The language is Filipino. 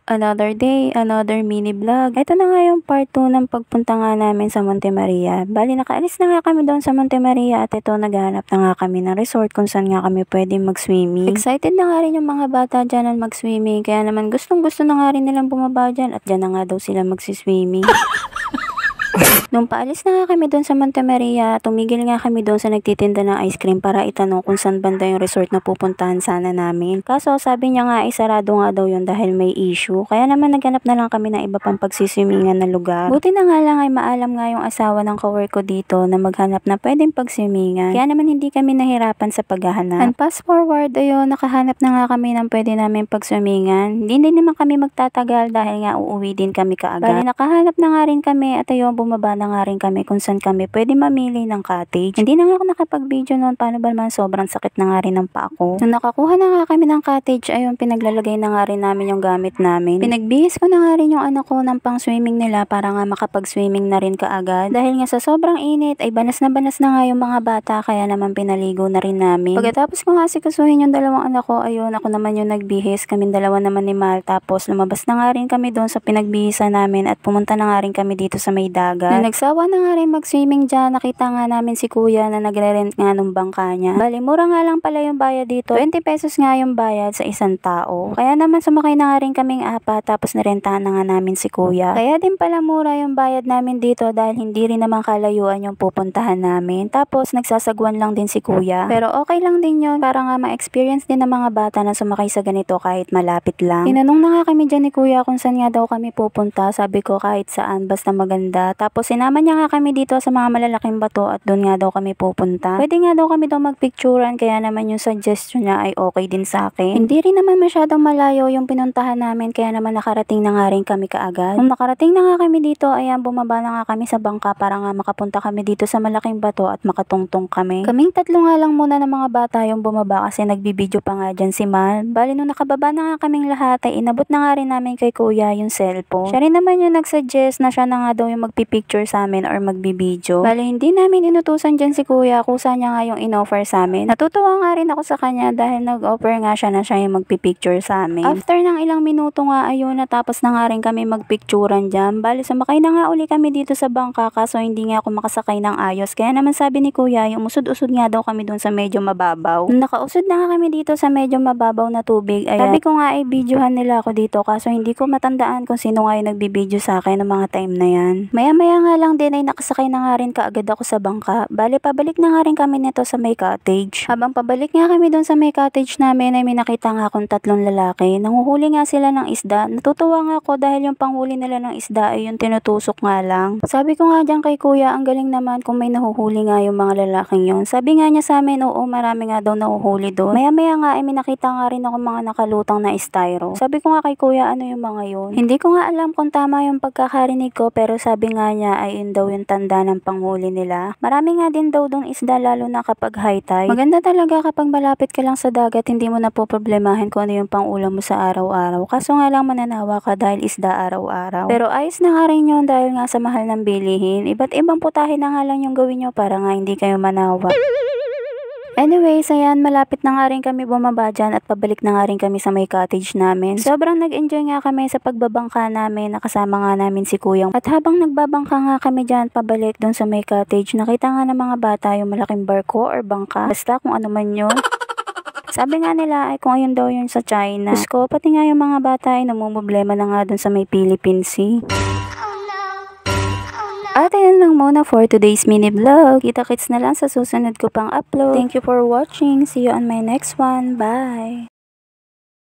Another day, another mini vlog. Ito na nga yung part 2 ng pagpunta nga namin sa Monte Maria. Bali, nakaalis na nga kami doon sa Monte Maria at ito, naghahanap na nga kami ng resort kung saan nga kami pwede mag-swimming. Excited na nga rin yung mga bata dyan na mag-swimming, kaya naman gustong gusto na nga rin nilang bumaba dyan at dyan na nga daw sila mag-swimming. Nung paalis na nga kami doon sa Monte Maria, tumigil nga kami doon sa nagtitinda ng ice cream para itanong kung saan banda yung resort na pupuntahan sana namin. Kaso sabi niya nga sarado nga daw yun dahil may issue. Kaya naman naghanap na lang kami ng iba pang pagsiswimingan na lugar. Buti na nga lang ay maalam nga yung asawa ng cowork ko dito na maghanap na pwedeng pagswimingan. Kaya naman hindi kami nahirapan sa paghahanap. And fast forward, ayun, nakahanap na nga kami ng pwede namin pagswimingan. Hindi naman kami magtatagal dahil nga uuwi din kami kaagad. Bali, nakahanap na nga rin kami at ayun, bumaba na nga rin kami kung saan kami pwede mamili ng cottage. Hindi na nga ako nakapag-video noon, paano ba naman sobrang sakit na nga rin ng paa ko. Nung nakakuha na nga kami ng cottage, ayun, pinaglalagay na nga rin namin yung gamit namin. Pinagbihis ko na nga rin yung anak ko ng pang swimming nila para nga makapag-swimming na rin kaagad. Dahil nga sa sobrang init ay banas na nga yung mga bata, kaya naman pinaligo na rin namin. Pagkatapos ko nga sikasuhin yung dalawang anak ko, ayun, ako naman yung nagbihis, kaming dalawa naman ni Mal. Tapos lumabas na nga rin kami doon sa pinagbihisan namin at pumunta na nga rin kami dito sa may dagat. Nagsawa na nga rin mag-swimming dyan, nakita nga namin si kuya na nagre-rent nga nung bangka niya. Bali, mura nga lang pala yung bayad dito. 20 pesos nga yung bayad sa isang tao. Kaya naman sumakay na nga rin kaming apat, tapos narentahan na nga namin si kuya. Kaya din pala mura yung bayad namin dito dahil hindi rin naman kalayuan yung pupuntahan namin. Tapos nagsasagwan lang din si kuya. Pero okay lang din yun para nga ma-experience din ng mga bata na sumakay sa ganito kahit malapit lang. Tinanong na nga kami dyan ni kuya kung saan nga daw kami pupunta. Sabi ko kahit saan basta maganda. Tapos sinama niya nga kami dito sa mga malalaking bato at doon nga daw kami pupunta. Pwede nga daw kami daw magpicturean, kaya naman yung suggestion niya ay okay din sa akin. Hindi rin naman masyadong malayo yung pinuntahan namin, kaya naman nakarating na nga rin kami kaagad. Nung nakarating na nga kami dito, ayan, bumaba na nga kami sa bangka para nga makapunta kami dito sa malaking bato at makatungtong kami. Kaming tatlo nga lang muna ng mga bata yung bumaba kasi nagbibideo pa nga dyan si Mal. Bali, nung nakababa na nga kaming lahat ay inabot na nga rin namin kay kuya yung cellphone. Siya rin naman yung nagsuggest na siya na nga daw yung magpipicture sa amin or magbibideo. Bali, hindi namin inutusan dyan si kuya, kusa niya nga yung in-offer sa amin. Natutuwa nga rin ako sa kanya dahil nag-offer nga siya na siya yung magpipicture sa amin. After ng ilang minuto nga, ayun, natapos na nga rin kami magpicturan dyan. Bali, sumakay na nga uli kami dito sa bangka kaso hindi nga ako makasakay ng ayos. Kaya naman sabi ni kuya, yung usod-usod nga daw kami dun sa medyo mababaw. Nung nakausod na nga kami dito sa medyo mababaw na tubig, ayan, sabi ko nga ay videohan nila ako dito kaso hindi ko matandaan kung sino nga yung nagbibideo sa akin ng mga time na yan. Maya-maya nga lang din ay nakasakay na nga rin kaagad ako sa bangka. Bali, pabalik na nga rin kami nito sa may cottage. Habang pabalik nga kami doon sa may cottage namin ay may nakita nga akong tatlong lalaki. Nanguhuli nga sila ng isda. Natutuwa nga ako dahil yung panghuli nila ng isda ay yung tinutusok nga lang. Sabi ko nga dyan kay kuya, ang galing naman kung may nahuhuli nga yung mga lalaking yun. Sabi nga niya sa amin, oo, marami nga daw nahuhuli doon. Maya-maya nga ay may nakita nga rin ako mga nakalutang na styro. Sabi ko nga kay kuya, ano yung mga yun? Hindi ko nga alam kung tama yung pagkakarinig ko, pero sabi nga niya ay yun daw yung tanda ng panghuli nila. Marami nga din daw dong isda lalo na kapag high tide. Maganda talaga kapag malapit ka lang sa dagat, hindi mo na po problemahin kung ano yung pangulam mo sa araw-araw. Kaso nga lang mananawa ka dahil isda araw-araw. Pero ayos na nga rin yun dahil nga sa mahal ng bilihin. Iba't ibang putahe na nga lang yung gawin nyo para nga hindi kayo manawa. Anyways, ayan, malapit na nga rin kami bumaba dyan at pabalik na nga rin kami sa may cottage namin. Sobrang nag-enjoy nga kami sa pagbabangka namin, nakasama nga namin si Kuyang. At habang nagbabangka nga kami dyan pabalik dun sa may cottage, nakita nga ng mga bata yung malaking barko or bangka. Basta kung ano man yun. Sabi nga nila ay kung ayun daw yun sa China. Diyos ko, pati nga yung mga bata ay namumblema na nga dun sa may Philippine Sea. At ayan lang muna for today's mini vlog. Kita-kits na lang sa susunod ko pang upload. Thank you for watching. See you on my next one. Bye!